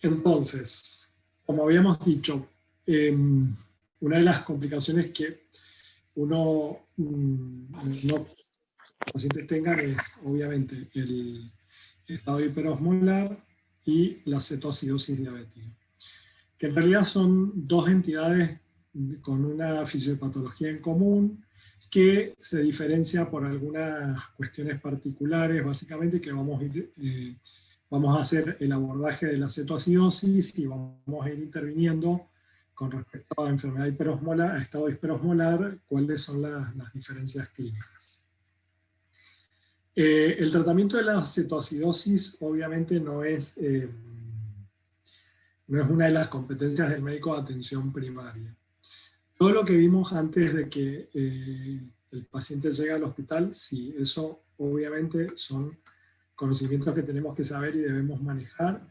Entonces, como habíamos dicho, una de las complicaciones que los pacientes tengan es, obviamente, el estado hiperosmolar y la cetoacidosis diabética, que en realidad son dos entidades con una fisiopatología en común, que se diferencia por algunas cuestiones particulares, básicamente, que vamos a hacer el abordaje de la cetoacidosis y vamos a ir interviniendo con respecto a enfermedad hiperosmolar, a estado hiperosmolar, cuáles son las diferencias clínicas. El tratamiento de la cetoacidosis obviamente no es una de las competencias del médico de atención primaria. Todo lo que vimos antes de que el paciente llegue al hospital, sí, eso obviamente son conocimientos que tenemos que saber y debemos manejar.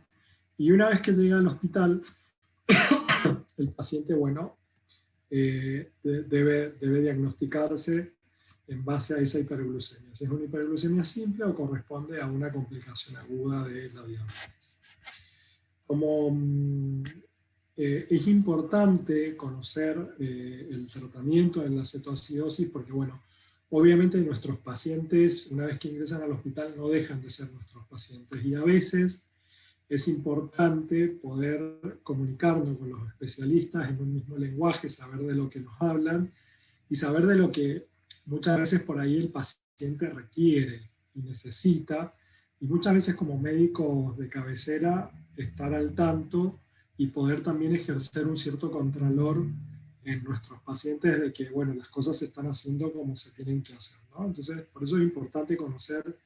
Y una vez que llega al hospital, el paciente, bueno, debe diagnosticarse en base a esa hiperglucemia. Si es una hiperglucemia simple o corresponde a una complicación aguda de la diabetes. Como es importante conocer el tratamiento de la cetoacidosis porque, bueno, obviamente nuestros pacientes, una vez que ingresan al hospital, no dejan de ser nuestros pacientes y a veces es importante poder comunicarnos con los especialistas en un mismo lenguaje, saber de lo que nos hablan y saber de lo que muchas veces por ahí el paciente requiere y necesita, y muchas veces como médicos de cabecera estar al tanto y poder también ejercer un cierto contralor en nuestros pacientes de que, bueno, las cosas se están haciendo como se tienen que hacer, ¿no? Entonces, por eso es importante conocer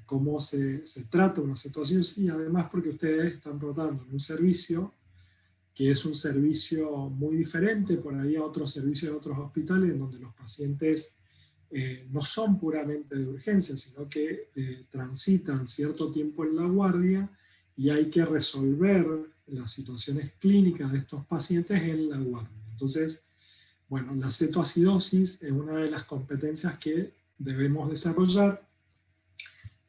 cómo se trata una cetoacidosis y además porque ustedes están rotando en un servicio que es un servicio muy diferente por ahí a otros servicios de otros hospitales en donde los pacientes no son puramente de urgencia, sino que transitan cierto tiempo en la guardia y hay que resolver las situaciones clínicas de estos pacientes en la guardia. Entonces, bueno, la cetoacidosis es una de las competencias que debemos desarrollar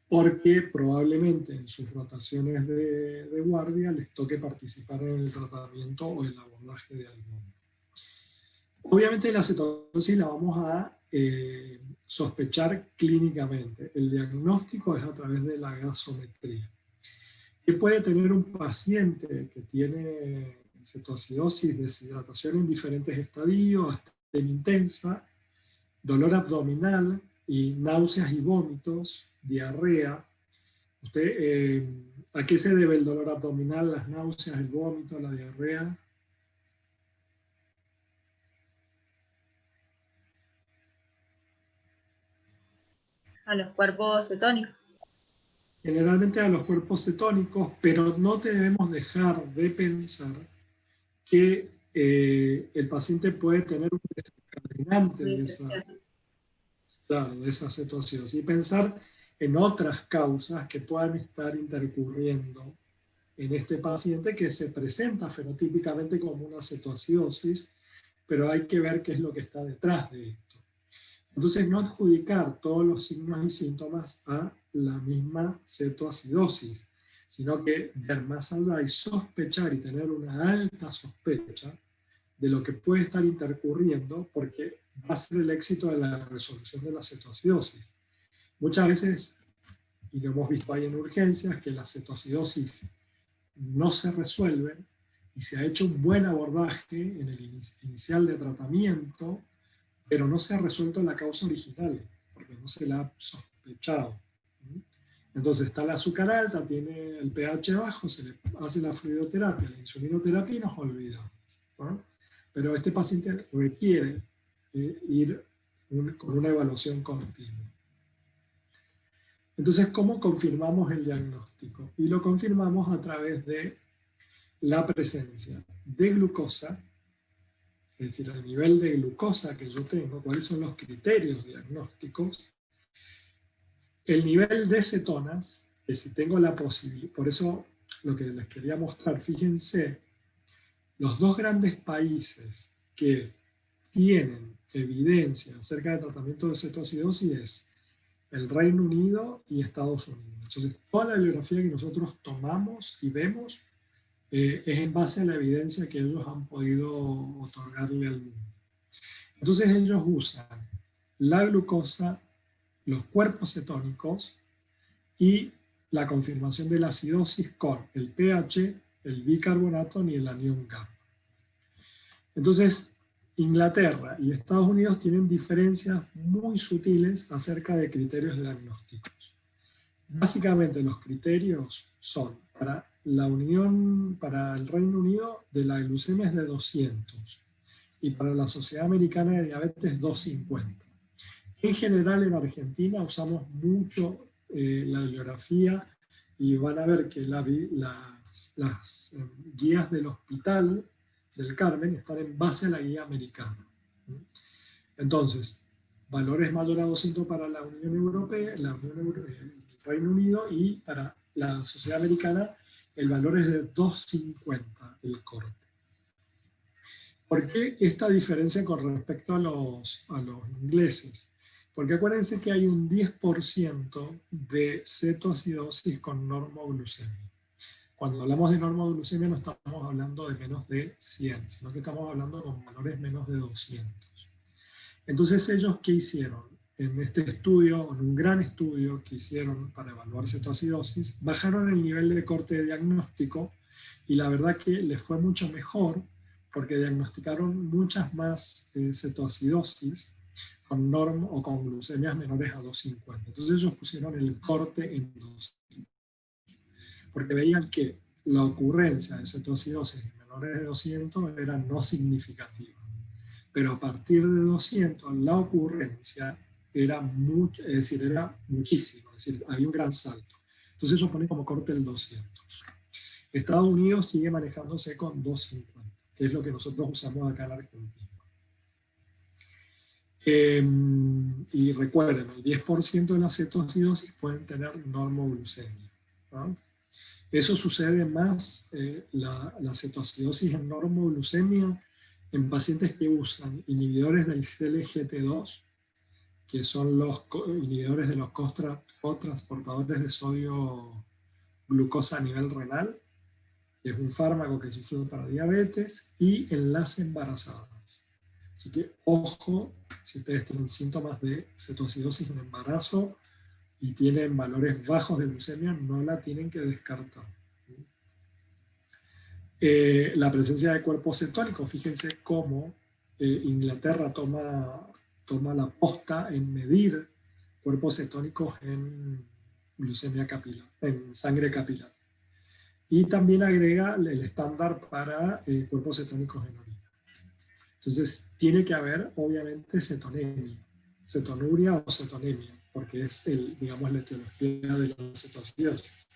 porque probablemente en sus rotaciones de guardia les toque participar en el tratamiento o el abordaje de alguno. Obviamente la cetoacidosis la vamos a sospechar clínicamente. El diagnóstico es a través de la gasometría. ¿Qué puede tener un paciente que tiene cetoacidosis, deshidratación en diferentes estadios, hasta en intensa, dolor abdominal y náuseas y vómitos, diarrea? ¿A qué se debe el dolor abdominal, las náuseas, el vómito, la diarrea? A los cuerpos cetónicos. Generalmente a los cuerpos cetónicos, pero no debemos dejar de pensar que el paciente puede tener un desencadenante de esa cetoacidosis y pensar en otras causas que puedan estar intercurriendo en este paciente que se presenta fenotípicamente como una cetoacidosis, pero hay que ver qué es lo que está detrás de esto. Entonces, no adjudicar todos los signos y síntomas a la misma cetoacidosis, sino que ver más allá y sospechar y tener una alta sospecha de lo que puede estar intercurriendo, porque va a ser el éxito de la resolución de la cetoacidosis. Muchas veces, y lo hemos visto ahí en urgencias, que la cetoacidosis no se resuelven y se ha hecho un buen abordaje en el inicial de tratamiento, pero no se ha resuelto la causa original, porque no se la ha sospechado. Entonces está el azúcar alta, tiene el pH bajo, se le hace la fluidoterapia, la insulinoterapia y nos olvidamos, ¿no? Pero este paciente requiere ir con una evaluación continua. Entonces, ¿cómo confirmamos el diagnóstico? Y lo confirmamos a través de la presencia de glucosa, es decir, el nivel de glucosa que yo tengo, cuáles son los criterios diagnósticos, el nivel de cetonas, que si tengo la posibilidad, por eso lo que les quería mostrar, fíjense, los dos grandes países que tienen evidencia acerca del tratamiento de cetoacidosis es el Reino Unido y Estados Unidos. Entonces, toda la bibliografía que nosotros tomamos y vemos es en base a la evidencia que ellos han podido otorgarle al mundo. Entonces ellos usan la glucosa, los cuerpos cetónicos y la confirmación de la acidosis con el pH, el bicarbonato y el anión GAP. Entonces, Inglaterra y Estados Unidos tienen diferencias muy sutiles acerca de criterios diagnósticos. Básicamente los criterios son para el Reino Unido de la glucemia es de 200 y para la Sociedad Americana de Diabetes 250. En general en Argentina usamos mucho la bibliografía y van a ver que las guías del Hospital del Carmen están en base a la guía americana. Entonces, valores mayores a 200 para la Unión Europea, el Reino Unido, y para la Sociedad Americana el valor es de 250 el corte. ¿Por qué esta diferencia con respecto a los ingleses? Porque acuérdense que hay un 10% de cetoacidosis con normoglucemia. Cuando hablamos de normoglucemia no estamos hablando de menos de 100, sino que estamos hablando con valores menos de 200. Entonces ellos, ¿qué hicieron? En este estudio, en un gran estudio que hicieron para evaluar cetoacidosis, bajaron el nivel de corte de diagnóstico y la verdad que les fue mucho mejor porque diagnosticaron muchas más cetoacidosis con norm o con glucemias menores a 250. Entonces ellos pusieron el corte en 200, porque veían que la ocurrencia de cetoacidosis menores de 200 era no significativa. Pero a partir de 200 la ocurrencia era era muchísima, es decir, había un gran salto. Entonces ellos ponen como corte el 200. Estados Unidos sigue manejándose con 250, que es lo que nosotros usamos acá en Argentina. Y recuerden, el 10% de la cetoacidosis pueden tener normoglucemia, ¿no? Eso sucede más, la cetoacidosis en normoglucemia, en pacientes que usan inhibidores del CLGT2, que son los inhibidores de los cotransportadores de sodio glucosa a nivel renal, que es un fármaco que se usa para diabetes, y en las embarazadas. Así que ojo, si ustedes tienen síntomas de cetoacidosis en embarazo y tienen valores bajos de glucemia, no la tienen que descartar. La presencia de cuerpos cetónicos, fíjense cómo Inglaterra toma la posta en medir cuerpos cetónicos en glucemia capilar, en sangre capilar. Y también agrega el estándar para cuerpos cetónicos en orina. Entonces, tiene que haber, obviamente, cetonemia, cetonuria o cetonemia, porque es, digamos, la etiología de la cetoacidosis.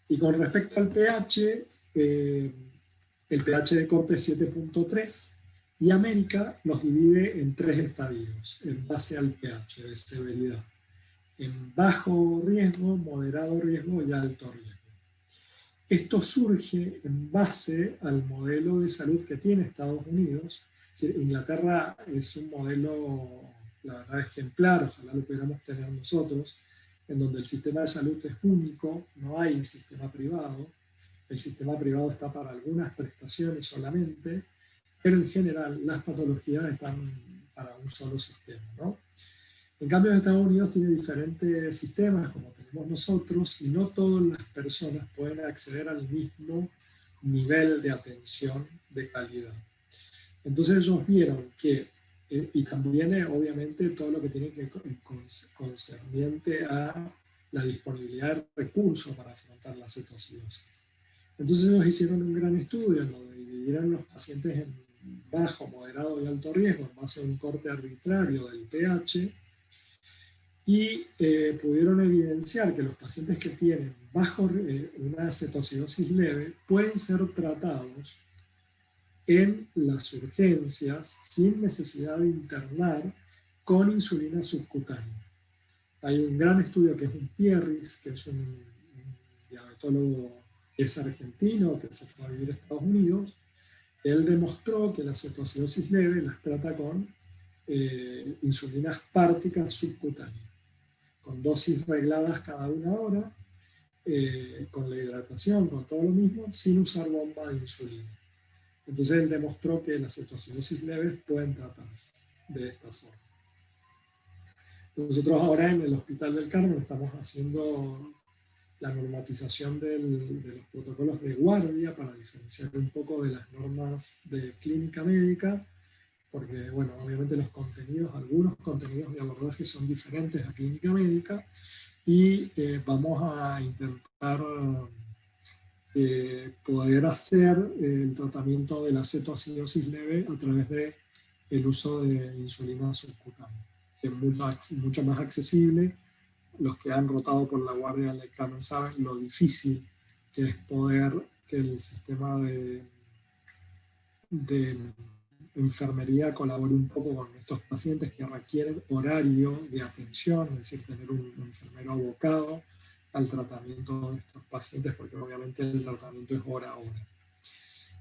Y con respecto al pH, el pH de COPE es 7.3 y América los divide en 3 estadios en base al pH de severidad. En bajo riesgo, moderado riesgo y alto riesgo. Esto surge en base al modelo de salud que tiene Estados Unidos. Es decir, Inglaterra es un modelo, la verdad, ejemplar, ojalá lo pudiéramos tener nosotros, en donde el sistema de salud es único, no hay sistema privado. El sistema privado está para algunas prestaciones solamente, pero en general las patologías están para un solo sistema, ¿no? En cambio, Estados Unidos tiene diferentes sistemas, como tenemos nosotros, y no todas las personas pueden acceder al mismo nivel de atención de calidad. Entonces ellos vieron que, y también obviamente todo lo que tiene que concerniente a la disponibilidad de recursos para afrontar la cetoacidosis. Entonces ellos hicieron un gran estudio en donde dividieron los pacientes en bajo, moderado y alto riesgo en base a un corte arbitrario del pH y pudieron evidenciar que los pacientes que tienen una cetoacidosis leve pueden ser tratados en las urgencias sin necesidad de internar con insulina subcutánea. Hay un gran estudio que es un Pierris, que es un diabetólogo que es argentino, que se fue a vivir a Estados Unidos. Él demostró que la cetoacidosis leve las trata con insulina aspártica subcutánea, con dosis regladas cada 1 hora, con la hidratación, con todo lo mismo, sin usar bomba de insulina. Entonces él demostró que las cetoacidosis leves pueden tratarse de esta forma. Nosotros ahora en el Hospital del Carmen estamos haciendo la normatización de los protocolos de guardia para diferenciar un poco de las normas de clínica médica, porque, bueno, obviamente los contenidos, algunos contenidos de abordaje son diferentes a clínica médica, y vamos a intentar poder hacer el tratamiento de la cetoacidosis leve a través del uso de insulina subcutánea, que es mucho más accesible. Los que han rotado por la guardia del examen saben lo difícil que es poder que el sistema de enfermería colabore un poco con estos pacientes que requieren horario de atención, es decir, tener un enfermero abocado al tratamiento de estos pacientes, porque obviamente el tratamiento es hora a hora.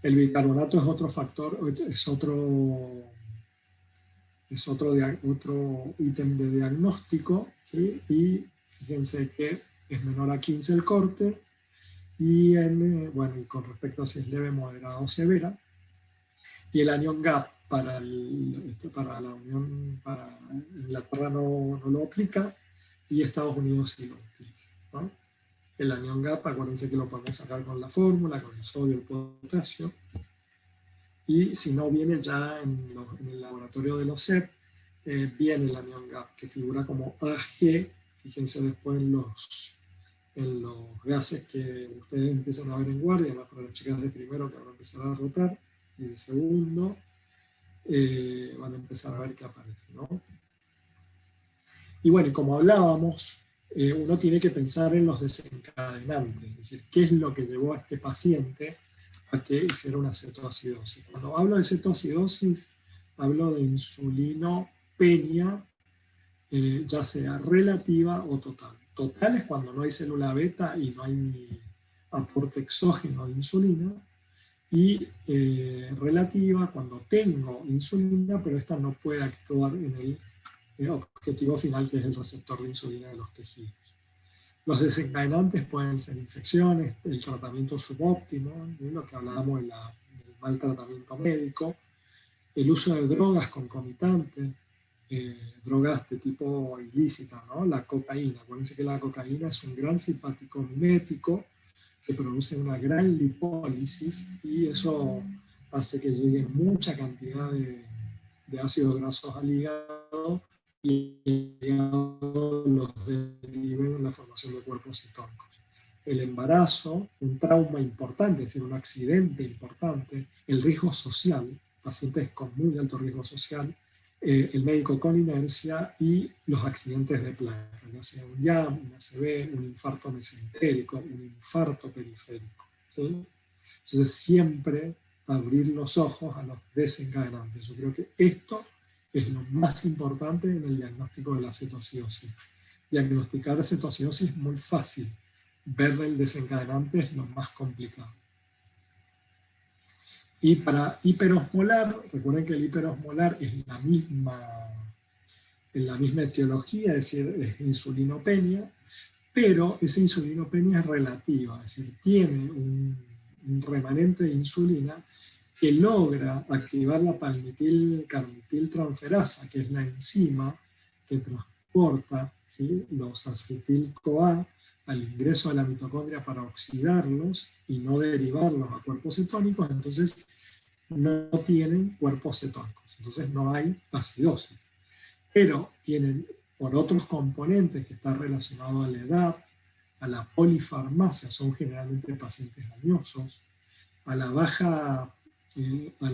El bicarbonato es otro factor, es otro ítem de diagnóstico, ¿sí? Y fíjense que es menor a 15 el corte, y con respecto a si es leve, moderada o severa, y el anion gap para la Unión, para Inglaterra no lo aplica, y Estados Unidos sí lo utiliza, ¿no? El anion gap, acuérdense que lo podemos sacar con la fórmula, con el sodio, el potasio, y si no viene ya en el laboratorio de los CEP, viene el anion gap, que figura como AG. Fíjense después en los gases que ustedes empiezan a ver en guardia, más para las chicas de primero que van a empezar a rotar, y de segundo van a empezar a ver qué aparece, ¿no? Y bueno, y como hablábamos, uno tiene que pensar en los desencadenantes, es decir, qué es lo que llevó a este paciente a que hiciera una cetoacidosis. Cuando hablo de cetoacidosis, hablo de insulinopenia, ya sea relativa o total. Total es cuando no hay célula beta y no hay aporte exógeno de insulina, y relativa cuando tengo insulina, pero esta no puede actuar en el objetivo final, que es el receptor de insulina de los tejidos. Los desencadenantes pueden ser infecciones, el tratamiento subóptimo, lo que hablábamos del mal tratamiento médico, el uso de drogas concomitantes, drogas de tipo ilícita, ¿no? La cocaína. Acuérdense que la cocaína es un gran simpático mimético que produce una gran lipólisis, y eso hace que llegue mucha cantidad de ácidos grasos al hígado, y el hígado los deriva en la formación de cuerpos cetónicos. El embarazo, un trauma importante, es decir, un accidente importante, el riesgo social, pacientes con muy alto riesgo social, el médico con inercia, y los accidentes de placa, ya sea un YAM, un ACV, un infarto mesentérico, un infarto periférico, ¿sí? Entonces siempre abrir los ojos a los desencadenantes. Yo creo que esto es lo más importante en el diagnóstico de la cetoacidosis. Diagnosticar cetoacidosis es muy fácil, ver el desencadenante es lo más complicado. Y para hiperosmolar, recuerden que el hiperosmolar es la misma etiología, es decir, es insulinopenia, pero esa insulinopenia es relativa, es decir, tiene un remanente de insulina que logra activar la palmitil-carnitil-transferasa, que es la enzima que transporta, ¿sí?, los acetil-CoA al ingreso de la mitocondria para oxidarlos y no derivarlos a cuerpos cetónicos. Entonces no tienen cuerpos cetónicos, entonces no hay acidosis. Pero tienen por otros componentes que están relacionados a la edad, a la polifarmacia, son generalmente pacientes añosos, a la baja, a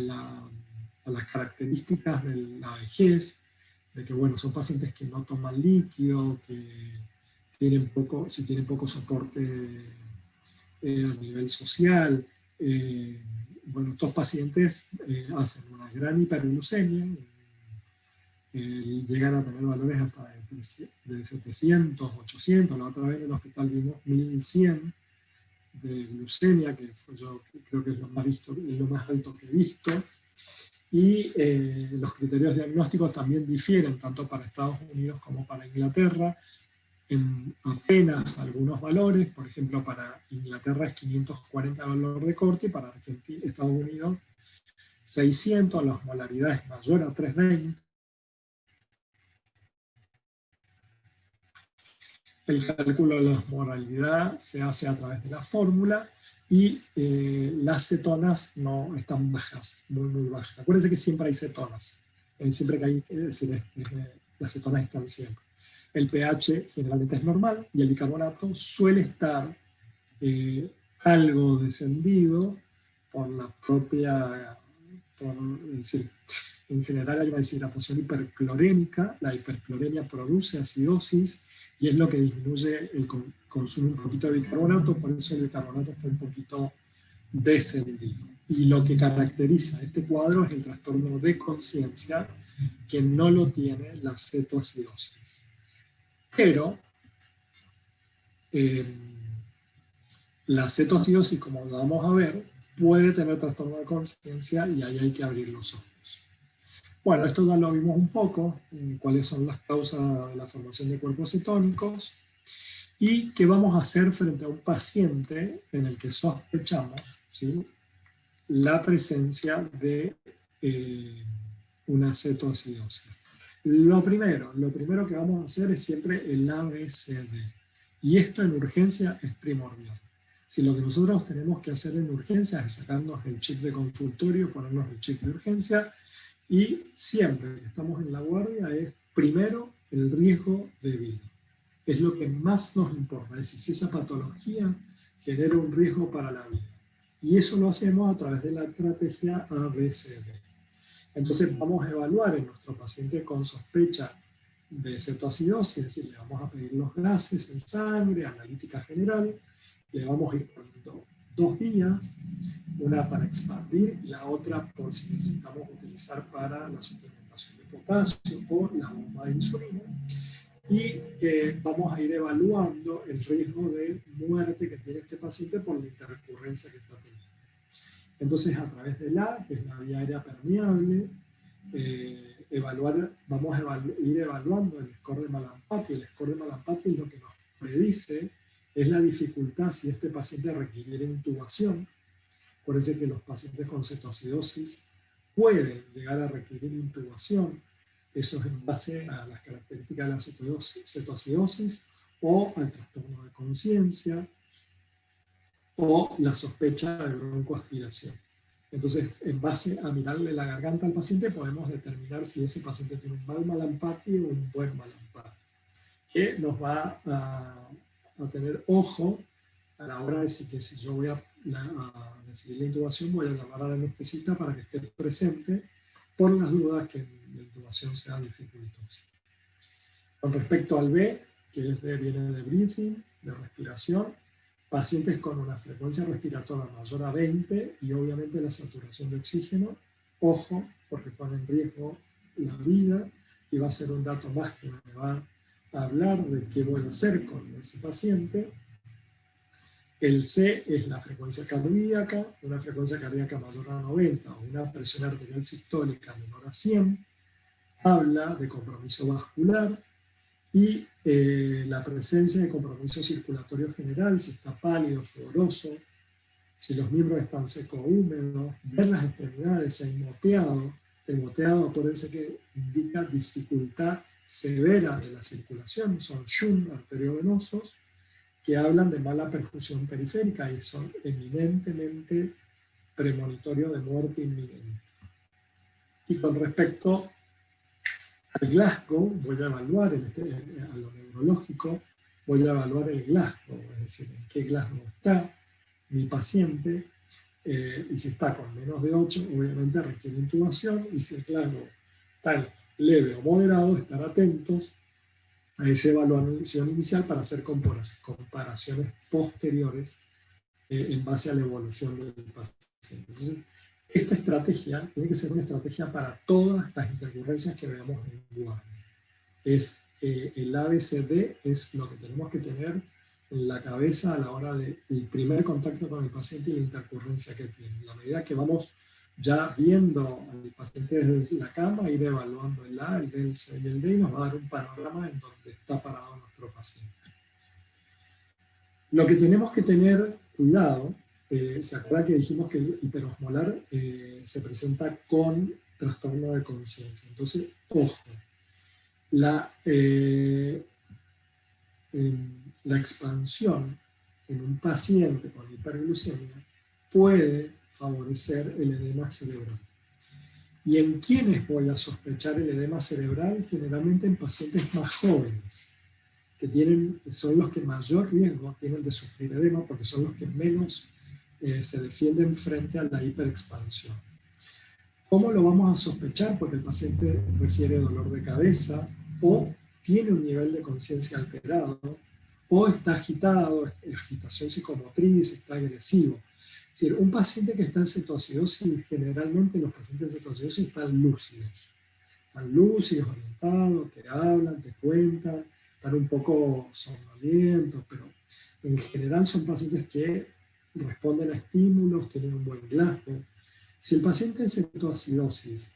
las características de la vejez, de que bueno, son pacientes que no toman líquido, que tienen poco soporte a nivel social. Bueno, estos pacientes hacen una gran hiperglucemia, llegan a tener valores hasta de 700, 800, la otra vez en el hospital vimos 1100 de glucemia, que yo creo que es lo más alto que he visto. Y los criterios diagnósticos también difieren, tanto para Estados Unidos como para Inglaterra. en apenas algunos valores. Por ejemplo, para Inglaterra es 540 el valor de corte, y para Argentina, Estados Unidos 600, la osmolaridad es mayor a 320. El cálculo de la osmolaridad se hace a través de la fórmula, y las cetonas no están bajas, muy bajas. Acuérdense que siempre hay cetonas, siempre que hay, es decir, las cetonas están siempre. El pH generalmente es normal, y el bicarbonato suele estar algo descendido por la propia, es decir, en general hay una deshidratación hiperclorémica. La hipercloremia produce acidosis, y es lo que disminuye el consumo un poquito de bicarbonato, por eso el bicarbonato está un poquito descendido. Y lo que caracteriza este cuadro es el trastorno de conciencia, que no lo tiene la cetoacidosis. Pero la cetoacidosis, como lo vamos a ver, puede tener trastorno de conciencia, y ahí hay que abrir los ojos. Bueno, esto ya lo vimos un poco, cuáles son las causas de la formación de cuerpos cetónicos, y qué vamos a hacer frente a un paciente en el que sospechamos, ¿sí?, la presencia de una cetoacidosis. Lo primero que vamos a hacer es siempre el ABCD, y esto en urgencia es primordial. Si lo que nosotros tenemos que hacer en urgencia es sacarnos el chip de consultorio, ponernos el chip de urgencia, y siempre que estamos en la guardia es primero el riesgo de vida. Es lo que más nos importa, es decir, si esa patología genera un riesgo para la vida. Y eso lo hacemos a través de la estrategia ABCD. Entonces vamos a evaluar en nuestro paciente con sospecha de cetoacidosis, es decir, le vamos a pedir los gases en sangre, analítica general, le vamos a ir poniendo 2 vías, una para expandir y la otra por si necesitamos utilizar para la suplementación de potasio o la bomba de insulina. Y vamos a ir evaluando el riesgo de muerte que tiene este paciente por la intercurrencia que está teniendo. Entonces, a través de que es la vía aérea permeable, vamos a ir evaluando el score de Mallampati. El score de Mallampati lo que nos predice es la dificultad si este paciente requiere intubación. Acuérdense que los pacientes con cetoacidosis pueden llegar a requerir intubación. Eso es en base a las características de la cetoacidosis, o al trastorno de conciencia, o la sospecha de broncoaspiración. Entonces, en base a mirarle la garganta al paciente, podemos determinar si ese paciente tiene un mal Mallampati o un buen Mallampati, que nos va a tener ojo a la hora de decir que si yo voy a decidir la intubación, voy a llamar al anestesista para que esté presente, por las dudas que la intubación sea dificultosa. Con respecto al B, que viene de breathing, de respiración, pacientes con una frecuencia respiratoria mayor a 20 y obviamente la saturación de oxígeno, ojo, porque pone en riesgo la vida, y va a ser un dato más que me va a hablar de qué voy a hacer con ese paciente. El C es la frecuencia cardíaca, una frecuencia cardíaca mayor a 90 o una presión arterial sistólica menor a 100, habla de compromiso vascular, y la presencia de compromiso circulatorio general, si está pálido, sudoroso, si los miembros están secos o húmedos, ver las extremidades, si hay moteado. El moteado, acuérdense que indica dificultad severa de la circulación, son shunt arteriovenosos, que hablan de mala perfusión periférica y son eminentemente premonitorios de muerte inminente. Y con respecto al Glasgow, voy a evaluar a lo neurológico, voy a evaluar el Glasgow, es decir, en qué Glasgow está mi paciente, y si está con menos de 8, obviamente requiere intubación, y si el Glasgow está leve o moderado, estar atentos a esa evaluación inicial para hacer comparaciones posteriores en base a la evolución del paciente. Entonces, esta estrategia tiene que ser una estrategia para todas las intercurrencias que veamos en guardia. El ABCD es lo que tenemos que tener en la cabeza a la hora del primer contacto con el paciente y la intercurrencia que tiene. A la medida que vamos ya viendo al paciente desde la cama, ir evaluando el A, el B, el C y el D, y nos va a dar un panorama en donde está parado nuestro paciente. Lo que tenemos que tener cuidado, ¿se acuerda que dijimos que el hiperosmolar se presenta con trastorno de conciencia? Entonces, ojo, la, la expansión en un paciente con hiperglucemia puede favorecer el edema cerebral. ¿Y en quiénes voy a sospechar el edema cerebral? Generalmente en pacientes más jóvenes, que son los que mayor riesgo tienen de sufrir edema porque son los que menos se defienden frente a la hiperexpansión. ¿Cómo lo vamos a sospechar? Porque el paciente refiere dolor de cabeza o tiene un nivel de conciencia alterado o está agitado, agitación psicomotriz, está agresivo. Es decir, un paciente que está en cetoacidosis, generalmente los pacientes en cetoacidosis están lúcidos, orientados, te hablan, te cuentan, están un poco somnolientos, pero en general son pacientes que responden a estímulos, tienen un buen Glasgow. Si el paciente en cetoacidosis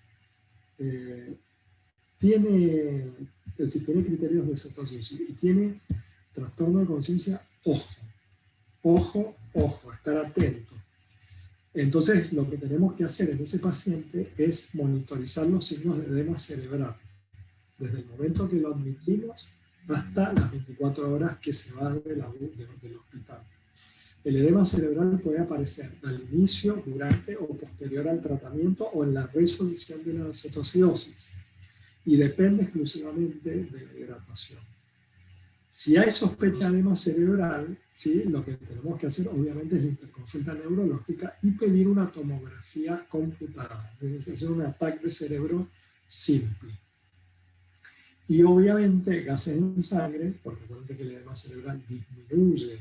tiene criterios de cetoacidosis y tiene trastorno de conciencia, ojo, estar atento. Entonces, lo que tenemos que hacer en ese paciente es monitorizar los signos de edema cerebral, desde el momento que lo admitimos hasta las 24 horas que se va del hospital. El edema cerebral puede aparecer al inicio, durante o posterior al tratamiento o en la resolución de la cetoacidosis y depende exclusivamente de la hidratación. Si hay sospecha de edema cerebral, ¿sí?, lo que tenemos que hacer obviamente es la interconsulta neurológica y pedir una tomografía computada, es decir, hacer un ataque de cerebro simple. Y obviamente gases en sangre, porque acuérdense que el edema cerebral disminuye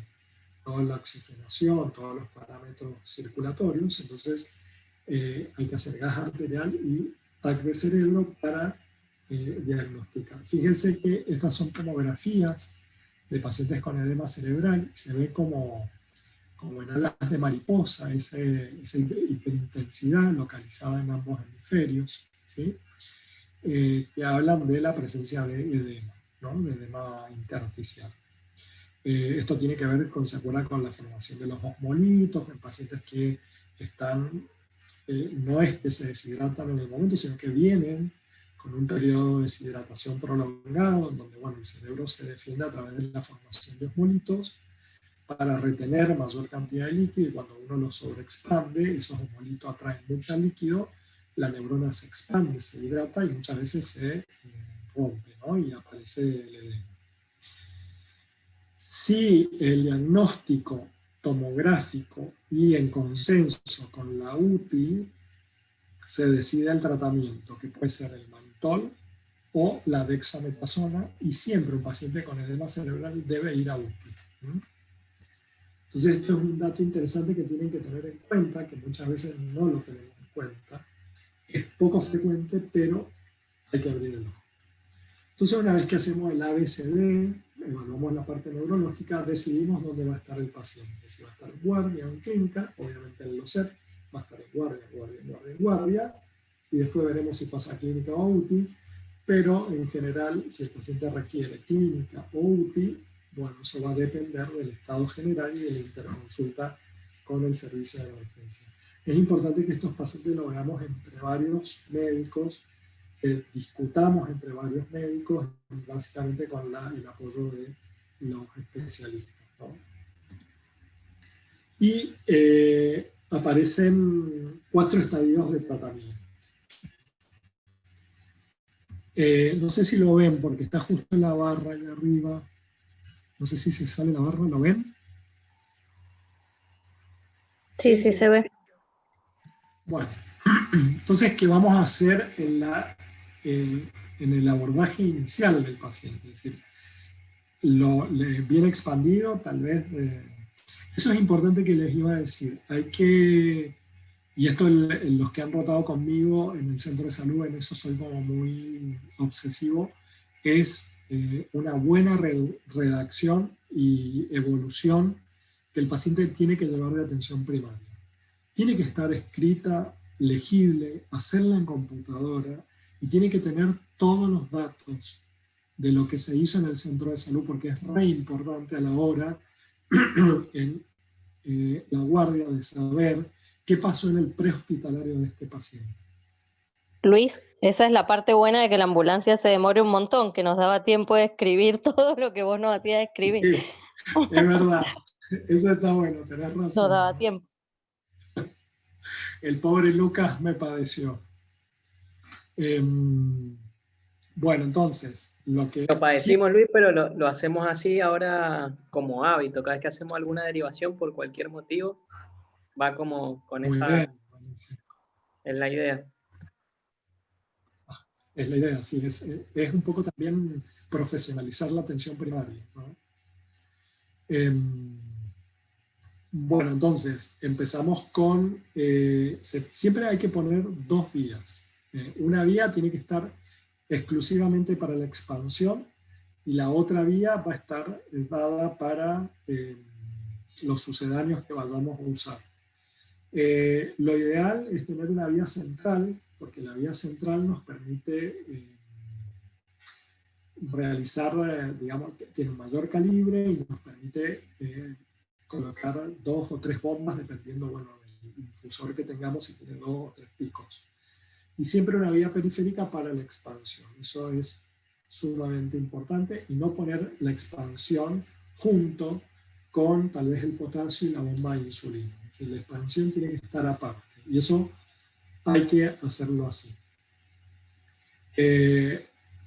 toda la oxigenación, todos los parámetros circulatorios, entonces hay que hacer gas arterial y TAC de cerebro para diagnosticar. Fíjense que estas son tomografías de pacientes con edema cerebral y se ve como en alas de mariposa, esa hiperintensidad localizada en ambos hemisferios, ¿sí? Que hablan de la presencia de edema, ¿no?, de edema intersticial. Esto tiene que ver con, ¿se acuerdan?, con la formación de los osmolitos en pacientes que están, no es que se deshidratan en el momento, sino que vienen con un periodo de deshidratación prolongado, en donde, bueno, el cerebro se defiende a través de la formación de osmolitos para retener mayor cantidad de líquido, y cuando uno lo sobreexpande, esos osmolitos atraen mucho líquido, la neurona se expande, se hidrata y muchas veces se rompe, ¿no?, y aparece el edema. Si el diagnóstico tomográfico y en consenso con la UTI se decide el tratamiento, que puede ser el mannitol o la dexametasona, y siempre un paciente con edema cerebral debe ir a UTI. Entonces esto es un dato interesante que tienen que tener en cuenta, que muchas veces no lo tenemos en cuenta. Es poco frecuente, pero hay que abrir el ojo. Entonces, una vez que hacemos el ABCD, evaluamos la parte neurológica, decidimos dónde va a estar el paciente. Si va a estar en guardia o en clínica, obviamente en LOCEP va a estar en guardia, y después veremos si pasa a clínica o UTI, pero en general, si el paciente requiere clínica o UTI, bueno, eso va a depender del estado general y de la interconsulta con el servicio de emergencia. Es importante que estos pacientes lo veamos entre varios médicos, que discutamos entre varios médicos, básicamente con el apoyo de los especialistas, ¿no? Y aparecen 4 estadios de tratamiento. No sé si lo ven, porque está justo en la barra ahí arriba. No sé si se sale la barra, ¿lo ven? Sí, sí se ve. Bueno, entonces, ¿qué vamos a hacer en el abordaje inicial del paciente? Es decir, bien expandido, tal vez. Eso es importante que les iba a decir. Hay que, y esto los que han rotado conmigo en el centro de salud, en eso soy como muy obsesivo, es una buena redacción y evolución que el paciente tiene que llevar de atención primaria. Tiene que estar escrita, legible, hacerla en computadora, y tiene que tener todos los datos de lo que se hizo en el centro de salud, porque es re importante a la hora en la guardia de saber qué pasó en el prehospitalario de este paciente. Luis, esa es la parte buena de que la ambulancia se demore un montón, que nos daba tiempo de escribir todo lo que vos nos hacías escribir. Sí, es verdad, eso está bueno, tenés Nos razón. daba tiempo. El pobre Lucas me padeció. Bueno, entonces, lo que... Lo padecimos, Luis, pero lo hacemos así ahora como hábito. Cada vez que hacemos alguna derivación por cualquier motivo, va como con Muy esa, bien, es la idea. es la idea, sí, es un poco también profesionalizar la atención primaria, ¿no? Bueno, entonces, empezamos con, siempre hay que poner dos vías. Una vía tiene que estar exclusivamente para la expansión y la otra vía va a estar dada para los sucedáneos que vayamos a usar. Lo ideal es tener una vía central, porque la vía central nos permite realizar, digamos, tiene un mayor calibre y nos permite colocar 2 o 3 bombas, dependiendo, bueno, del infusor que tengamos, si tiene 2 o 3 picos. Y siempre una vía periférica para la expansión. Eso es sumamente importante, y no poner la expansión junto con tal vez el potasio y la bomba de insulina. Es decir, la expansión tiene que estar aparte, y eso hay que hacerlo así.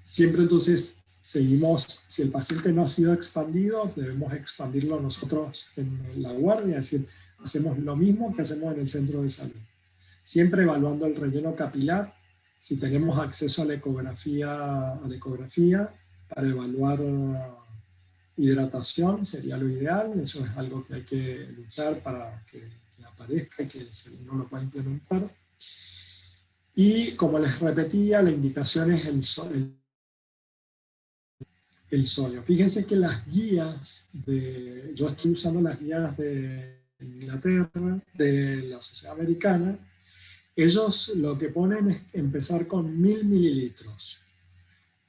Siempre entonces seguimos, si el paciente no ha sido expandido, debemos expandirlo nosotros en la guardia, es decir, hacemos lo mismo que hacemos en el centro de salud. Siempre evaluando el relleno capilar, si tenemos acceso a la ecografía para evaluar hidratación sería lo ideal, eso es algo que hay que luchar para que aparezca y que uno lo pueda implementar. Y como les repetía, la indicación es el sodio. Fíjense que las guías yo estoy usando las guías de Inglaterra, de la Sociedad Americana. Ellos lo que ponen es empezar con 1000 mililitros.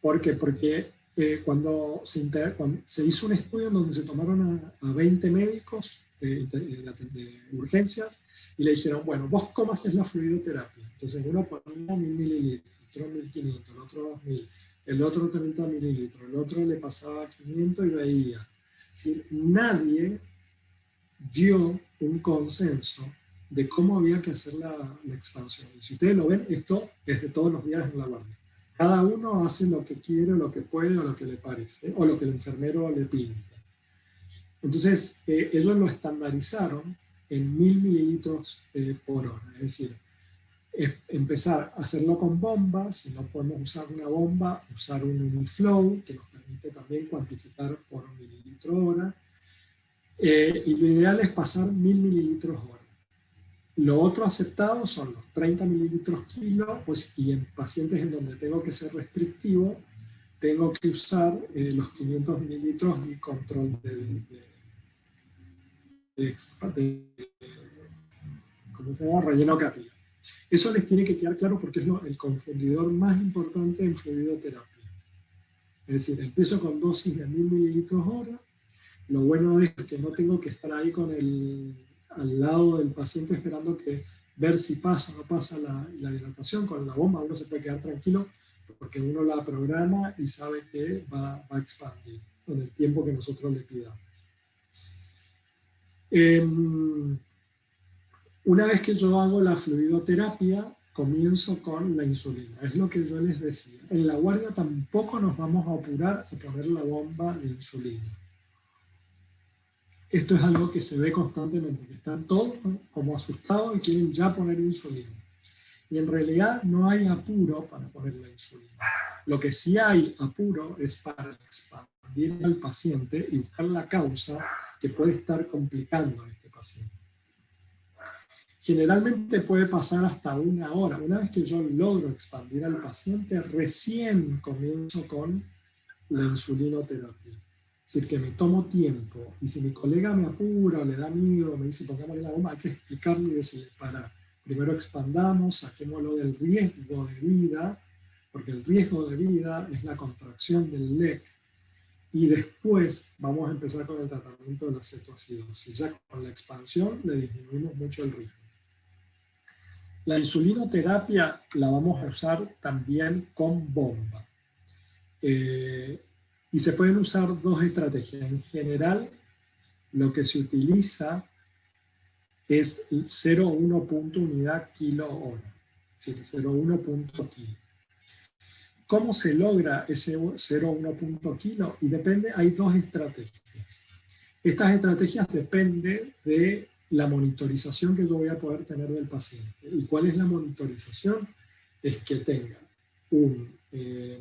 ¿Por qué? Porque cuando se hizo un estudio en donde se tomaron a 20 médicos de urgencias y le dijeron, bueno, vos cómo haces la fluidoterapia. Entonces uno ponía 1000 mililitros, otro 1500, el otro 2000, el otro 30 mililitros, el otro le pasaba 500 y veía. Es decir, nadie dio un consenso de cómo había que hacer la expansión. Y si ustedes lo ven, esto es de todos los días en la guardia. Cada uno hace lo que quiere, lo que puede, o lo que le parece, o lo que el enfermero le pinta. Entonces, ellos lo estandarizaron en 1000 mililitros por hora. Es decir, empezar a hacerlo con bombas. Si no podemos usar una bomba, usar un Uniflow, que nos permite también cuantificar por mililitro hora. Y lo ideal es pasar 1000 mililitros hora. Lo otro aceptado son los 30 mililitros kilo, pues, y en pacientes en donde tengo que ser restrictivo, tengo que usar los 500 mililitros y control ¿cómo se llama? Relleno capilar. Eso les tiene que quedar claro porque es el confundidor más importante en fluidoterapia. Es decir, empiezo con dosis de 1000 mililitros hora. Lo bueno es que no tengo que estar ahí al lado del paciente esperando ver si pasa o no pasa la hidratación. Con la bomba uno se puede quedar tranquilo porque uno la programa y sabe que va a expandir en el tiempo que nosotros le pidamos. Una vez que yo hago la fluidoterapia, comienzo con la insulina. Es lo que yo les decía. En la guardia tampoco nos vamos a apurar a poner la bomba de insulina. Esto es algo que se ve constantemente, que están todos como asustados y quieren ya poner insulina. Y en realidad no hay apuro para poner la insulina. Lo que sí hay apuro es para expandir al paciente y buscar la causa que puede estar complicando a este paciente. Generalmente puede pasar hasta 1 hora. Una vez que yo logro expandir al paciente, recién comienzo con la insulinoterapia. Es decir, que me tomo tiempo. Y si mi colega me apura o le da miedo, me dice, pongámosle la bomba, hay que explicarle y decirle, primero expandamos, saquémoslo del riesgo de vida, porque el riesgo de vida es la contracción del LEC. y después vamos a empezar con el tratamiento de la cetoacidosis. Ya con la expansión le disminuimos mucho el ritmo. La insulinoterapia la vamos a usar también con bomba. Y se pueden usar dos estrategias. En general, lo que se utiliza es 0,1 punto unidad kilo hora, es decir, 0,1 punto kilo. ¿Cómo se logra ese 0,1 punto kilo? Y depende, hay dos estrategias. Estas estrategias dependen de la monitorización que yo voy a poder tener del paciente. ¿Y cuál es la monitorización? Es que tenga un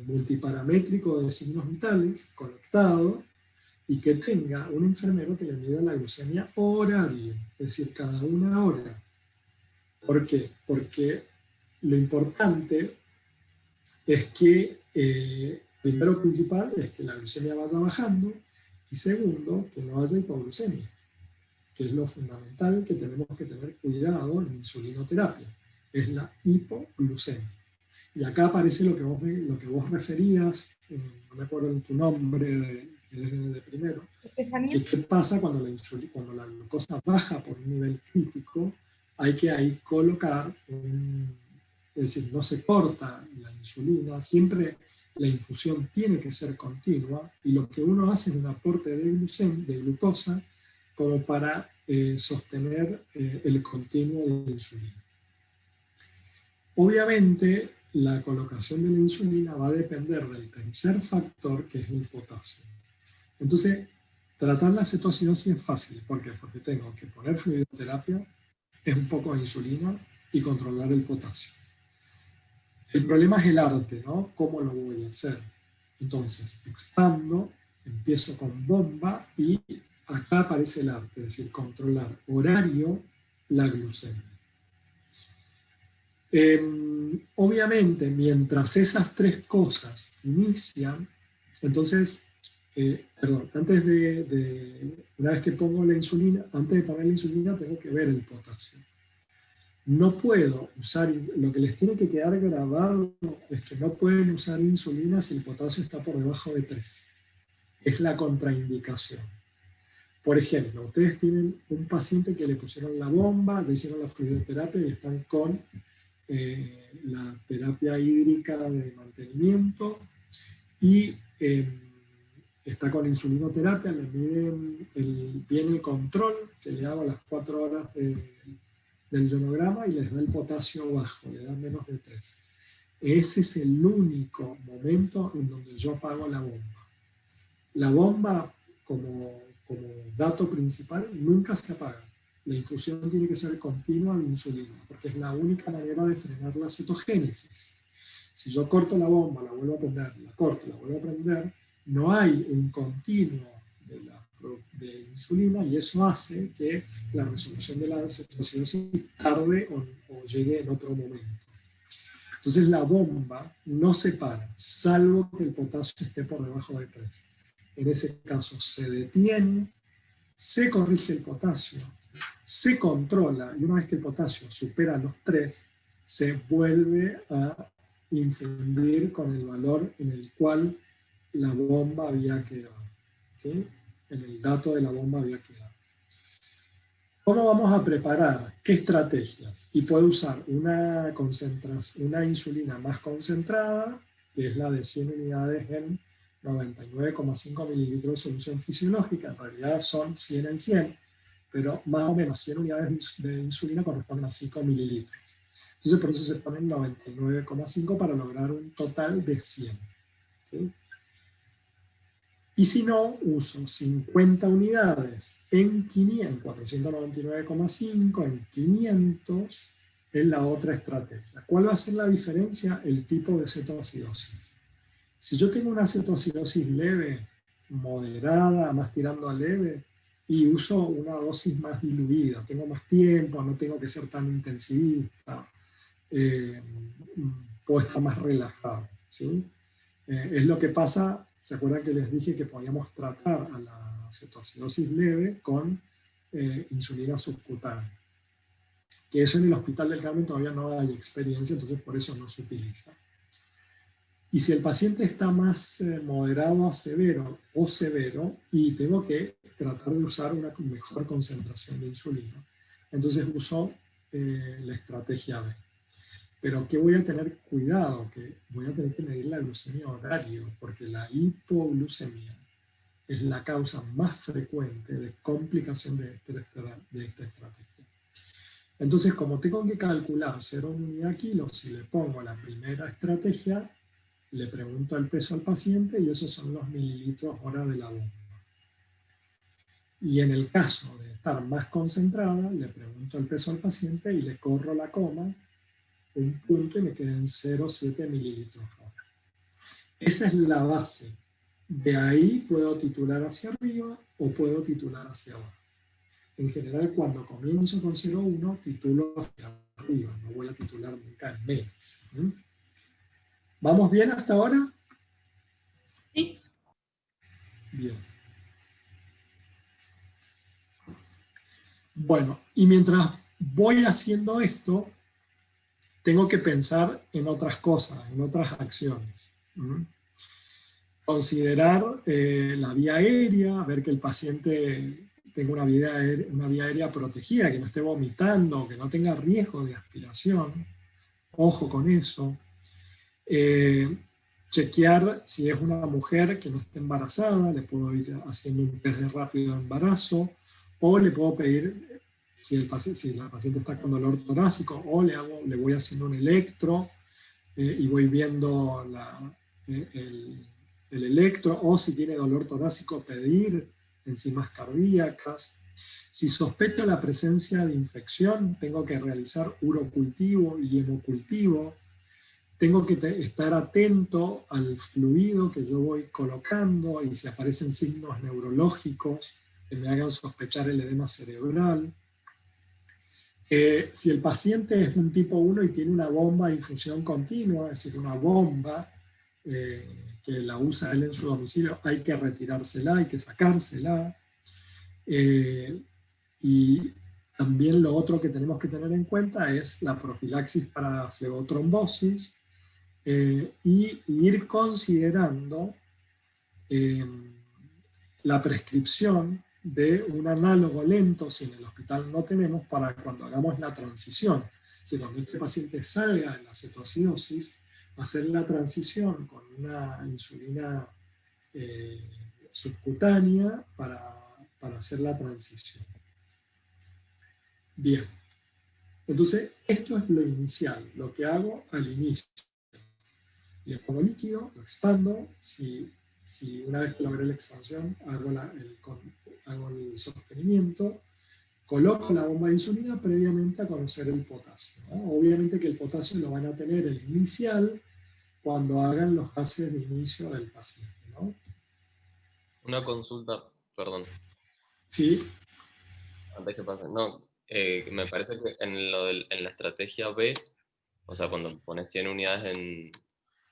multiparamétrico de signos vitales conectado y que tenga un enfermero que le mida la glucemia horario, es decir, cada una hora. ¿Por qué? Porque lo importante es que, primero principal, es que la glucemia vaya bajando y segundo, que no haya hipoglucemia, que es lo fundamental que tenemos que tener cuidado en insulinoterapia, es la hipoglucemia. Y acá aparece lo que vos referías, no me acuerdo tu nombre de primero, que qué pasa cuando la glucosa baja por un nivel crítico, hay que ahí colocar es decir, no se corta la insulina, siempre la infusión tiene que ser continua y lo que uno hace es un aporte de glucosa como para sostener el continuo de la insulina. Obviamente, la colocación de la insulina va a depender del tercer factor, que es el potasio. Entonces, tratar la cetoacidosis es fácil. ¿Por qué? Porque tengo que poner fluidoterapia, es un poco de insulina y controlar el potasio. El problema es el arte, ¿no? ¿Cómo lo voy a hacer? Entonces, expando, empiezo con bomba y acá aparece el arte, es decir, controlar horario la glucemia. Obviamente, mientras esas tres cosas inician, entonces, antes una vez que pongo la insulina, antes de poner la insulina tengo que ver el potasio. No puedo usar, lo que les tiene que quedar grabado es que no pueden usar insulina si el potasio está por debajo de 3. Es la contraindicación. Por ejemplo, ustedes tienen un paciente que le pusieron la bomba, le hicieron la fluidoterapia y están con la terapia hídrica de mantenimiento y está con insulinoterapia, le miden bien el control que le hago a las 4 horas del ionograma y les da el potasio bajo, le da menos de 3. Ese es el único momento en donde yo apago la bomba. La bomba, como dato principal, nunca se apaga. La infusión tiene que ser continua de insulina, porque es la única manera de frenar la cetogénesis. Si yo corto la bomba, la vuelvo a prender, la corto, la vuelvo a prender, no hay un continuo de insulina y eso hace que la resolución de la cetoacidosis tarde o llegue en otro momento. Entonces la bomba no se para, salvo que el potasio esté por debajo de 3. En ese caso se detiene, se corrige el potasio, se controla y una vez que el potasio supera los 3, se vuelve a infundir con el valor en el cual la bomba había quedado, ¿sí? En el dato de la bomba había quedado. ¿Cómo vamos a preparar? ¿Qué estrategias? Y puede usar una insulina más concentrada, que es la de 100 unidades en 99,5 mililitros de solución fisiológica, en realidad son 100 en 100, pero más o menos 100 unidades de insulina corresponden a 5 mililitros. Entonces por eso se ponen 99,5 para lograr un total de 100. ¿Sí? Y si no, uso 50 unidades en 499,5, en 500, es la otra estrategia. ¿Cuál va a ser la diferencia? El tipo de cetoacidosis. Si yo tengo una cetoacidosis leve, moderada, más tirando a leve, y uso una dosis más diluida, tengo más tiempo, no tengo que ser tan intensivista, puedo estar más relajado, ¿sí? Es lo que pasa, ¿se acuerdan que les dije que podíamos tratar a la cetoacidosis leve con insulina subcutánea? Que eso en el Hospital del Carmen todavía no hay experiencia, entonces por eso no se utiliza. Y si el paciente está más moderado a severo o severo, y tengo que tratar de usar una mejor concentración de insulina, entonces uso la estrategia B. Pero ¿qué voy a tener cuidado? Que voy a tener que medir la glucemia horario, porque la hipoglucemia es la causa más frecuente de complicación de esta estrategia. Entonces, como tengo que calcular 0 unidad kilo, si le pongo la primera estrategia, le pregunto el peso al paciente y esos son los mililitros hora de la bomba. Y en el caso de estar más concentrada, le pregunto el peso al paciente y le corro la coma, un punto, y me quedan 0,7 mililitros hora. Esa es la base. De ahí puedo titular hacia arriba o puedo titular hacia abajo. En general, cuando comienzo con 0,1, titulo hacia arriba. No voy a titular nunca en menos. ¿Vamos bien hasta ahora? Sí. Bien. Bueno, y mientras voy haciendo esto, tengo que pensar en otras cosas, en otras acciones. Considerar la vía aérea, ver que el paciente tenga una vía aérea protegida, que no esté vomitando, que no tenga riesgo de aspiración. Ojo con eso. Chequear si es una mujer que no esté embarazada, le puedo ir haciendo un test de rápido embarazo, o le puedo pedir, si la paciente está con dolor torácico, o le voy haciendo un electro y voy viendo el electro, o si tiene dolor torácico, pedir enzimas cardíacas. Si sospecho la presencia de infección, tengo que realizar urocultivo y hemocultivo. Tengo que estar atento al fluido que yo voy colocando y si aparecen signos neurológicos que me hagan sospechar el edema cerebral. Si el paciente es un tipo 1 y tiene una bomba de infusión continua, es decir, una bomba que la usa él en su domicilio, hay que retirársela, hay que sacársela. Y también lo otro que tenemos que tener en cuenta es la profilaxis para flebotrombosis y ir considerando la prescripción de un análogo lento, si en el hospital no tenemos, para cuando hagamos la transición. Si cuando este paciente salga de la cetoacidosis, hacer la transición con una insulina subcutánea para hacer la transición. Bien. Entonces, esto es lo inicial, lo que hago al inicio. Le pongo líquido, lo expando. Si una vez que logré la expansión, hago el sostenimiento, coloco la bomba de insulina previamente a conocer el potasio, ¿no? Obviamente que el potasio lo van a tener el inicial cuando hagan los gases de inicio del paciente, ¿no? Una consulta, perdón, Sí. antes que pase. No, me parece que en la estrategia B, o sea, cuando pones 100 unidades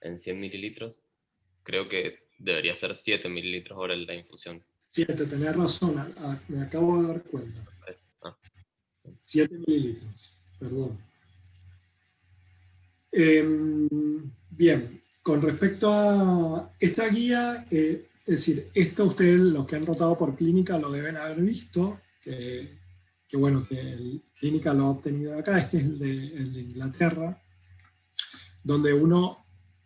en 100 mililitros, creo que debería ser 7 mililitros hora la infusión. 7, tenés razón, me acabo de dar cuenta. 7 mililitros, perdón. Bien, con respecto a esta guía, es decir, esto ustedes, los que han rotado por clínica, lo deben haber visto, que bueno, que el clínica lo ha obtenido de acá. Este es el de Inglaterra, donde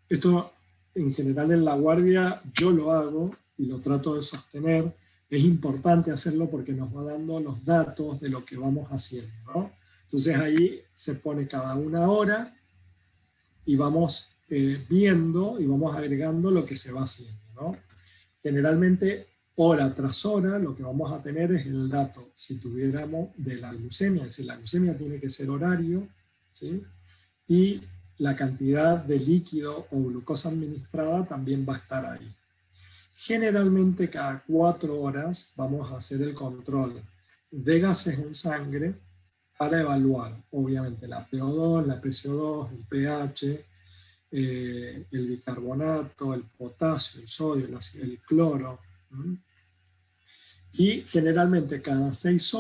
esto en general en la guardia yo lo hago y lo trato de sostener. Es importante hacerlo porque nos va dando los datos de lo que vamos haciendo, ¿no? Entonces ahí se pone cada una hora y vamos viendo y vamos agregando lo que se va haciendo, ¿no? Generalmente, hora tras hora, lo que vamos a tener es el dato, si tuviéramos, de la glucemia, es decir, la glucemia tiene que ser horario, ¿sí? Y la cantidad de líquido o glucosa administrada también va a estar ahí. Generalmente cada 4 horas vamos a hacer el control de gases en sangre para evaluar, obviamente, la PO2, la PCO2, el pH, el bicarbonato, el potasio, el sodio, el cloro. Y generalmente a las 6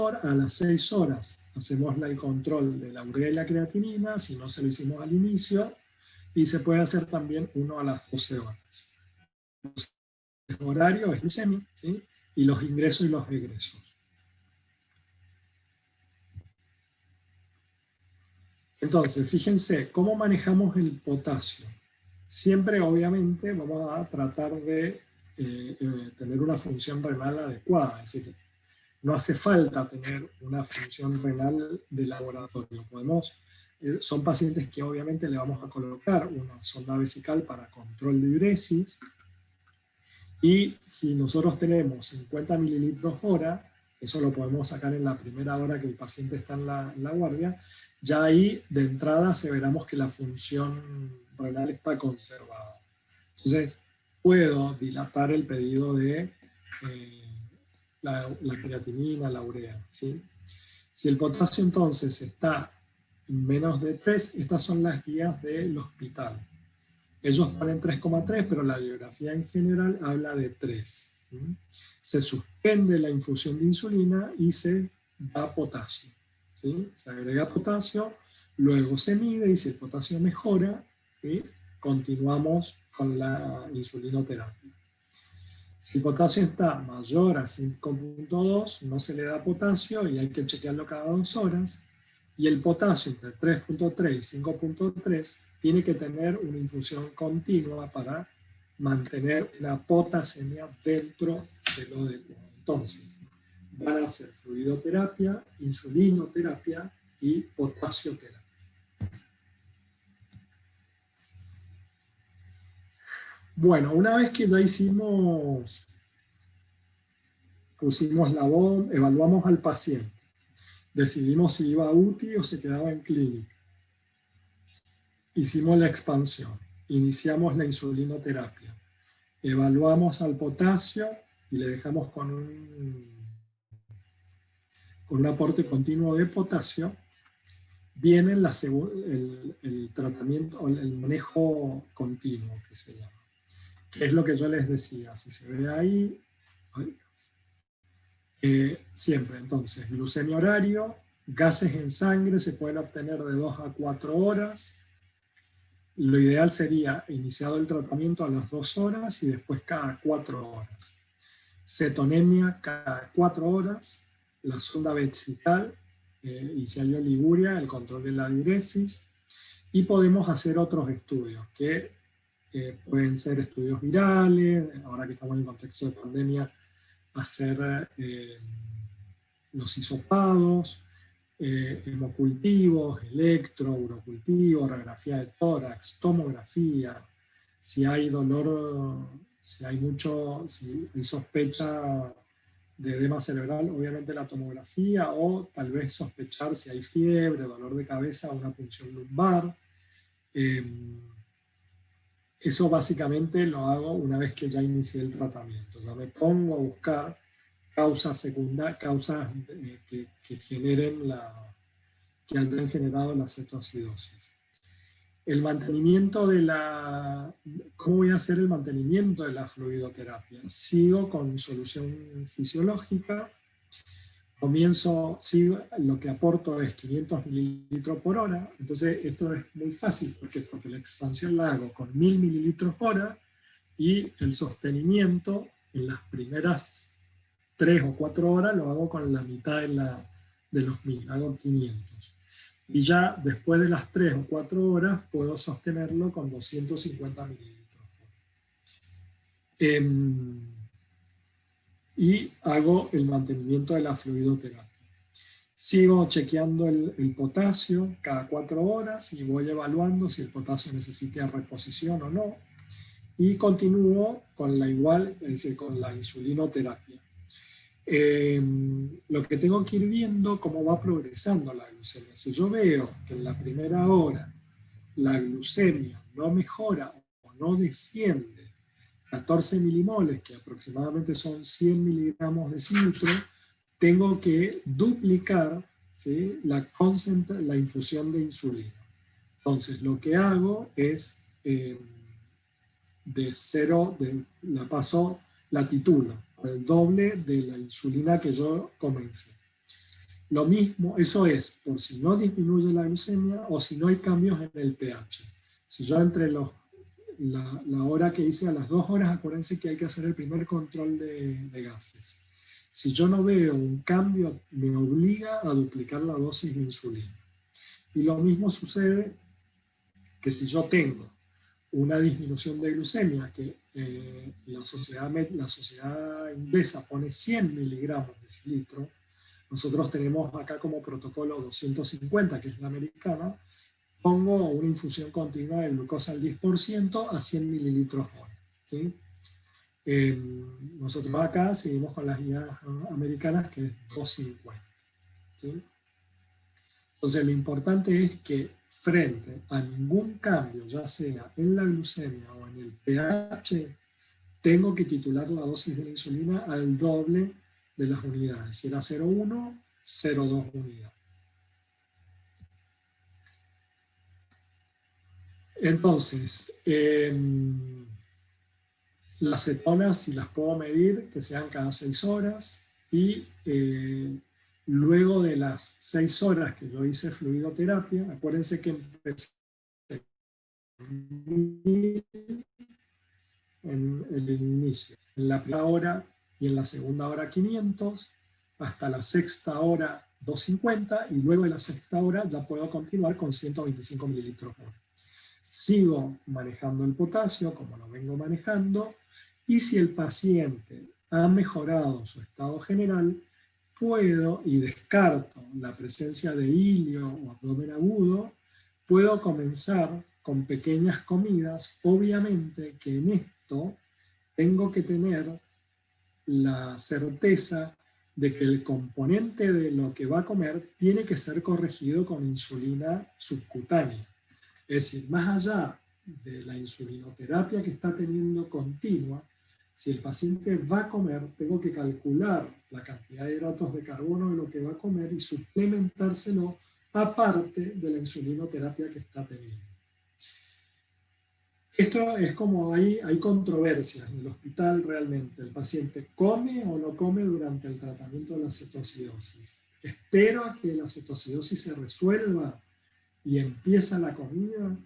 horas hacemos el control de la urea y la creatinina, si no se lo hicimos al inicio, y se puede hacer también uno a las 12 horas. El horario es glucemia, ¿sí? Y los ingresos y los egresos. Entonces, fíjense, ¿cómo manejamos el potasio? Siempre, obviamente, vamos a tratar de tener una función renal adecuada, es decir, no hace falta tener una función renal de laboratorio. Son pacientes que obviamente le vamos a colocar una sonda vesical para control de diuresis, y si nosotros tenemos 50 mililitros hora, eso lo podemos sacar en la primera hora que el paciente está en la guardia, ya ahí de entrada aseveramos que la función renal está conservada. Entonces, puedo dilatar el pedido de la creatinina, la urea, ¿sí? Si el potasio entonces está en menos de 3, estas son las guías del hospital. Ellos ponen 3,3, pero la bibliografía en general habla de 3. Se suspende la infusión de insulina y se da potasio, ¿sí? Se agrega potasio, luego se mide y si el potasio mejora, ¿sí?, continuamos con la insulinoterapia. Si el potasio está mayor a 5.2, no se le da potasio y hay que chequearlo cada 2 horas. Y el potasio entre 3.3 y 5.3 tiene que tener una infusión continua para mantener la potasemia dentro de lo adecuado. Entonces, van a hacer fluidoterapia, insulinoterapia y potasioterapia. Bueno, una vez que ya pusimos la bomba, evaluamos al paciente, decidimos si iba a UTI o se quedaba en clínica, hicimos la expansión, iniciamos la insulinoterapia, evaluamos al potasio y le dejamos con un aporte continuo de potasio, viene el tratamiento, el manejo continuo que se llama. Que es lo que yo les decía, si se ve ahí, siempre entonces, glucemia horario, gases en sangre se pueden obtener de 2 a 4 horas, lo ideal sería iniciado el tratamiento a las 2 horas y después cada 4 horas. Cetonemia cada 4 horas, la sonda vesical, y si hay oliguria, el control de la diuresis, y podemos hacer otros estudios que pueden ser estudios virales, ahora que estamos en el contexto de pandemia, hacer los hisopados, hemocultivos, electro, urocultivo, radiografía de tórax, tomografía, si hay dolor, si hay sospecha de edema cerebral, obviamente la tomografía, o tal vez sospechar si hay fiebre, dolor de cabeza, una punción lumbar. Eso básicamente lo hago una vez que ya inicié el tratamiento. Ya me pongo a buscar causas secundarias, causas que hayan generado la cetoacidosis. El mantenimiento ¿cómo voy a hacer el mantenimiento de la fluidoterapia? Sigo con solución fisiológica, lo que aporto es 500 mililitros por hora, entonces esto es muy fácil, porque la expansión la hago con 1000 mililitros por hora, y el sostenimiento en las primeras 3 o 4 horas lo hago con la mitad de los 1000, hago 500. Y ya después de las 3 o 4 horas puedo sostenerlo con 250 mililitros por hora. Y hago el mantenimiento de la fluidoterapia. Sigo chequeando el potasio cada 4 horas y voy evaluando si el potasio necesita reposición o no. Y continúo con con la insulinoterapia. Lo que tengo que ir viendo cómo va progresando la glucemia. Si yo veo que en la primera hora la glucemia no mejora o no desciende 14 milimoles, que aproximadamente son 100 miligramos de cilitro, tengo que duplicar, ¿sí?, la infusión de insulina. Entonces lo que hago es la titulo, el doble de la insulina que yo comencé. Lo mismo, eso es por si no disminuye la glucemia o si no hay cambios en el pH. Si yo entre la hora que hice a las 2 horas, acuérdense que hay que hacer el primer control de gases. Si yo no veo un cambio, me obliga a duplicar la dosis de insulina. Y lo mismo sucede que si yo tengo una disminución de glucemia, que la sociedad inglesa pone 100 miligramos de decilitro, nosotros tenemos acá como protocolo 250, que es la americana, pongo una infusión continua de glucosa al 10% a 100 mililitros hora. ¿Sí? Nosotros acá seguimos con las guías americanas, que es 250. ¿Sí? Entonces lo importante es que frente a ningún cambio, ya sea en la glucemia o en el pH, tengo que titular la dosis de la insulina al doble de las unidades. Si era 0,1, 0,2 unidades. Entonces, las cetonas, si las puedo medir, que sean cada 6 horas, y luego de las 6 horas que yo hice fluidoterapia, acuérdense que empecé en el inicio, en la primera hora y en la segunda hora 500, hasta la sexta hora 250, y luego de la sexta hora ya puedo continuar con 125 mililitros por hora. Sigo manejando el potasio como lo vengo manejando, y si el paciente ha mejorado su estado general, puedo, y descarto la presencia de ilio o abdomen agudo, puedo comenzar con pequeñas comidas. Obviamente que en esto tengo que tener la certeza de que el componente de lo que va a comer tiene que ser corregido con insulina subcutánea. Es decir, más allá de la insulinoterapia que está teniendo continua, si el paciente va a comer, tengo que calcular la cantidad de hidratos de carbono de lo que va a comer y suplementárselo aparte de la insulinoterapia que está teniendo. Esto es como hay controversias en el hospital realmente. ¿El paciente come o no come durante el tratamiento de la cetoacidosis? ¿Espero a que la cetoacidosis se resuelva y empieza la comida?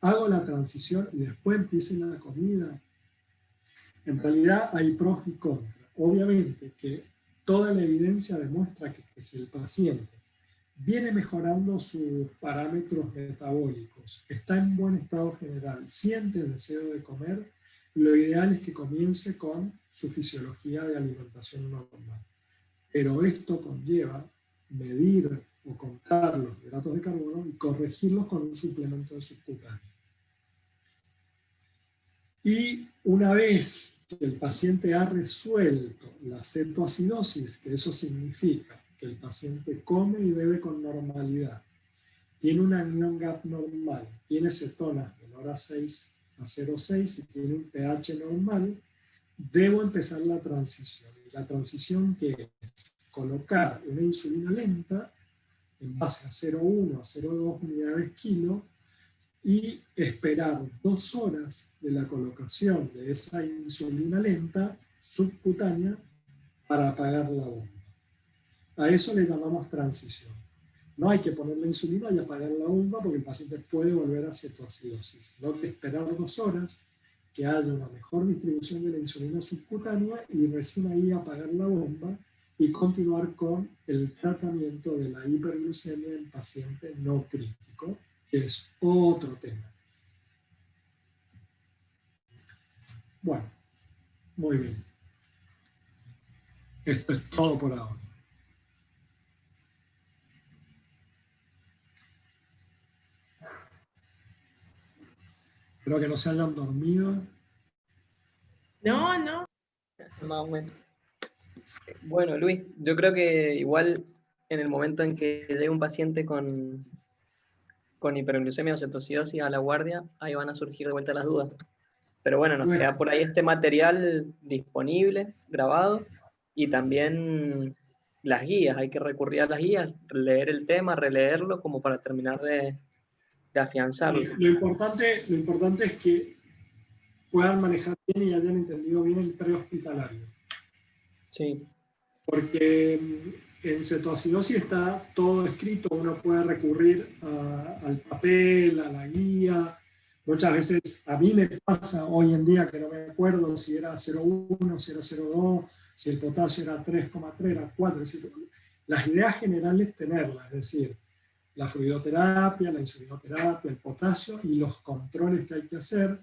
¿Hago la transición y después empiece la comida? En realidad hay pros y contras. Obviamente que toda la evidencia demuestra que si el paciente viene mejorando sus parámetros metabólicos, está en buen estado general, siente el deseo de comer, lo ideal es que comience con su fisiología de alimentación normal. Pero esto conlleva medir o contar los hidratos de carbono y corregirlos con un suplemento de subcutáneo. Y una vez que el paciente ha resuelto la cetoacidosis, que eso significa que el paciente come y bebe con normalidad, tiene un anion gap normal, tiene cetonas menor a 6 a 0,6 y tiene un pH normal, debo empezar la transición. Y la transición que es colocar una insulina lenta en base a 0,1 a 0,2 unidades kilo y esperar 2 horas de la colocación de esa insulina lenta subcutánea para apagar la bomba. A eso le llamamos transición. No hay que poner la insulina y apagar la bomba porque el paciente puede volver a cetoacidosis. No hay que esperar 2 horas, que haya una mejor distribución de la insulina subcutánea y recién ahí apagar la bomba y continuar con el tratamiento de la hiperglucemia en paciente no crítico, que es otro tema. Bueno, muy bien. Esto es todo por ahora. Espero que no se hayan dormido. No, no. Más o menos. Bueno, Luis, yo creo que igual en el momento en que llegue un paciente con hiperglucemia o cetoacidosis a la guardia, ahí van a surgir de vuelta las dudas. Pero bueno, nos queda por ahí este material disponible, grabado, y también las guías. Hay que recurrir a las guías, leer el tema, releerlo, como para terminar de afianzarlo. Lo importante es que puedan manejar bien y hayan entendido bien el prehospitalario. Sí. Porque en cetoacidosis está todo escrito, uno puede recurrir al papel, a la guía. Muchas veces a mí me pasa hoy en día que no me acuerdo si era 0,1, si era 0,2, si el potasio era 3,3, era 4. Es decir, las ideas generales tenerlas, es decir, la fluidoterapia, la insulinoterapia, el potasio y los controles que hay que hacer,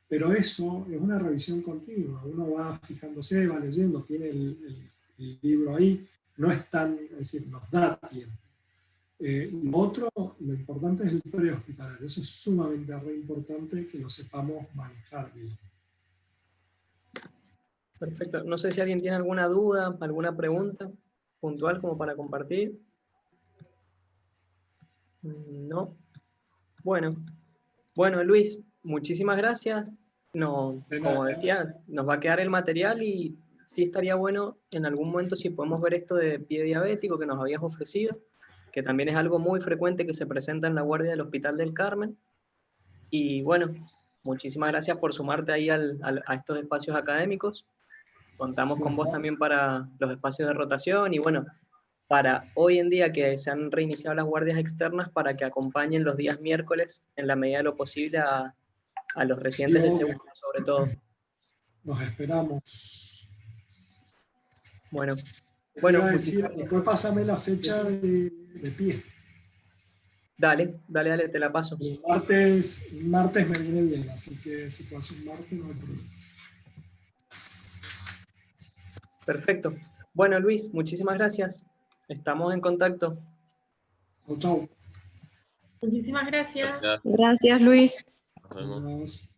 pero eso es una revisión continua. Uno va fijándose, va leyendo, tiene el libro ahí, no es tan, es decir, nos da tiempo. Lo otro, lo importante es el prehospitalario. Eso es sumamente re importante que lo sepamos manejar bien. Perfecto. No sé si alguien tiene alguna duda, alguna pregunta puntual como para compartir. No. Bueno, Luis, muchísimas gracias. No, como decía, nos va a quedar el material y sí estaría bueno en algún momento si podemos ver esto de pie diabético que nos habías ofrecido, que también es algo muy frecuente que se presenta en la guardia del Hospital del Carmen. Y bueno, muchísimas gracias por sumarte ahí a estos espacios académicos. Contamos con vos también para los espacios de rotación y bueno, para hoy en día que se han reiniciado las guardias externas para que acompañen los días miércoles en la medida de lo posible a los residentes de segundo sobre todo. Nos esperamos. Bueno, después pásame la fecha de pie. Dale, te la paso. El martes me viene bien, así que si puedo hacer un martes no hay problema. Perfecto. Bueno, Luis, muchísimas gracias. Estamos en contacto. Chau. Muchísimas gracias. Gracias. Gracias, Luis. Nos vemos.